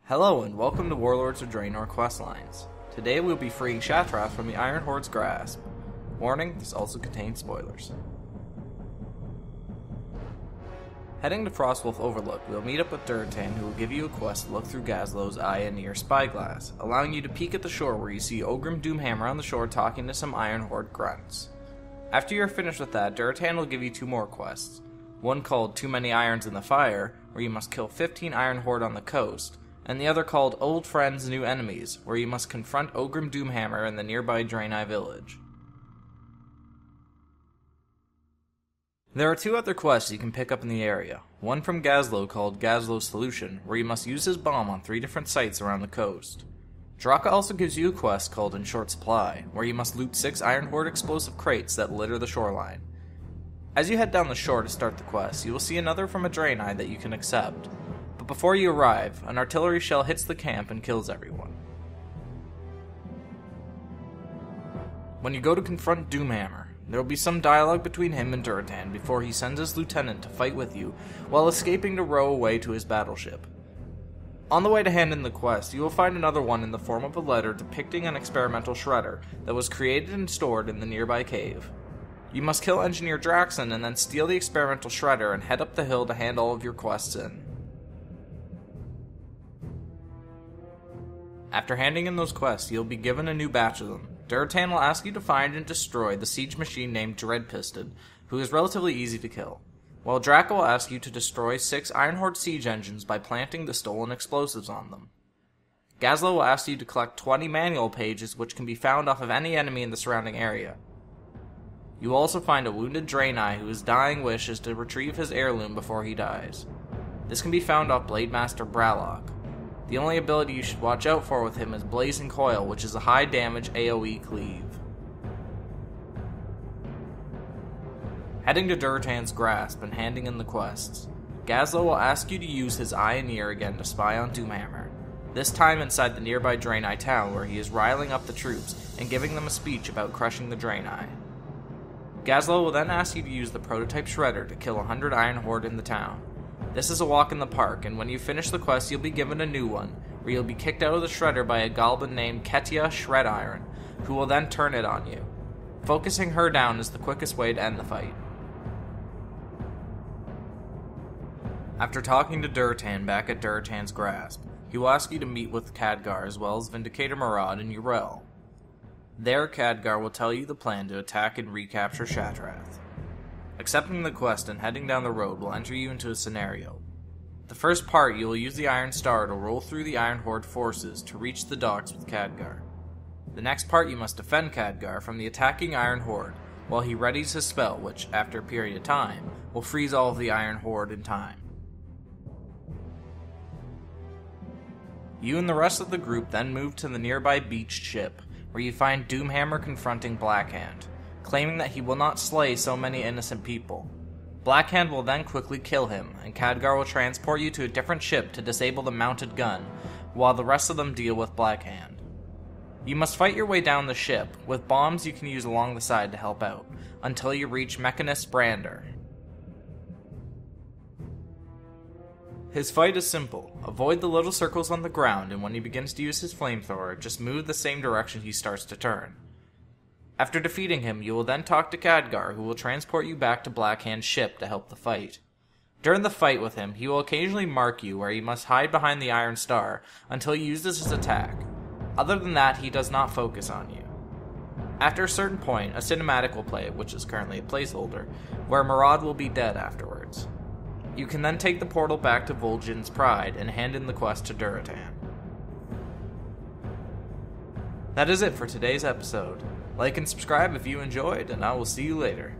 Hello and welcome to Warlords of Draenor Questlines. Today we'll be freeing Shattrath from the Iron Horde's grasp. Warning, this also contains spoilers. Heading to Frostwolf Overlook, we'll meet up with Durotan, who will give you a quest to look through Gazlo's Eye and Ear spyglass, allowing you to peek at the shore where you see Ogrim Doomhammer on the shore talking to some Iron Horde grunts. After you're finished with that, Durotan will give you two more quests. One called Too Many Irons in the Fire, where you must kill 15 Iron Horde on the coast, and the other called Old Friends, New Enemies, where you must confront Ogrim Doomhammer in the nearby Draenor village. There are two other quests you can pick up in the area, one from Gazlo called Gazlo's Solution, where you must use his bomb on 3 different sites around the coast. Draka also gives you a quest called In Short Supply, where you must loot 6 Iron Horde explosive crates that litter the shoreline. As you head down the shore to start the quest, you will see another from a Draenor that you can accept. But before you arrive, an artillery shell hits the camp and kills everyone. When you go to confront Doomhammer, there will be some dialogue between him and Durotan before he sends his lieutenant to fight with you while escaping to row away to his battleship. On the way to hand in the quest, you will find another one in the form of a letter depicting an experimental shredder that was created and stored in the nearby cave. You must kill Engineer Draxon and then steal the experimental shredder and head up the hill to hand all of your quests in. After handing in those quests, you'll be given a new batch of them. Durotan will ask you to find and destroy the siege machine named Dreadpiston, who is relatively easy to kill, while Draka will ask you to destroy 6 Iron Horde siege engines by planting the stolen explosives on them. Gazlo will ask you to collect 20 manual pages which can be found off of any enemy in the surrounding area. You will also find a wounded Draenor whose dying wish is to retrieve his heirloom before he dies. This can be found off Blademaster Bralock. The only ability you should watch out for with him is Blazing Coil, which is a high damage AoE cleave. Heading to Durotan's grasp and handing in the quests, Gazlo will ask you to use his eye and ear again to spy on Doomhammer, this time inside the nearby Draenor town where he is riling up the troops and giving them a speech about crushing the Draenor. Gazlo will then ask you to use the prototype shredder to kill 100 Iron Horde in the town. This is a walk in the park, and when you finish the quest you'll be given a new one, where you'll be kicked out of the shredder by a goblin named Ketia Shred-Iron, who will then turn it on you. Focusing her down is the quickest way to end the fight. After talking to Durotan back at Durotan's grasp, he will ask you to meet with Khadgar as well as Vindicator Maraud and Yrel. There, Khadgar will tell you the plan to attack and recapture Shattrath. Accepting the quest and heading down the road will enter you into a scenario. The first part, you will use the Iron Star to roll through the Iron Horde forces to reach the docks with Khadgar. The next part, you must defend Khadgar from the attacking Iron Horde, while he readies his spell, which, after a period of time, will freeze all of the Iron Horde in time. You and the rest of the group then move to the nearby beached ship, where you find Doomhammer confronting Blackhand, claiming that he will not slay so many innocent people. Blackhand will then quickly kill him, and Khadgar will transport you to a different ship to disable the mounted gun, while the rest of them deal with Blackhand. You must fight your way down the ship, with bombs you can use along the side to help out, until you reach Mechanist Brander. His fight is simple. Avoid the little circles on the ground, and when he begins to use his flamethrower, just move the same direction he starts to turn. After defeating him, you will then talk to Khadgar, who will transport you back to Blackhand's ship to help the fight. During the fight with him, he will occasionally mark you where you must hide behind the Iron Star until he uses his attack. Other than that, he does not focus on you. After a certain point, a cinematic will play, which is currently a placeholder, where Maraud will be dead afterwards. You can then take the portal back to Vol'jin's Pride and hand in the quest to Durotan. That is it for today's episode. Like and subscribe if you enjoyed, and I will see you later.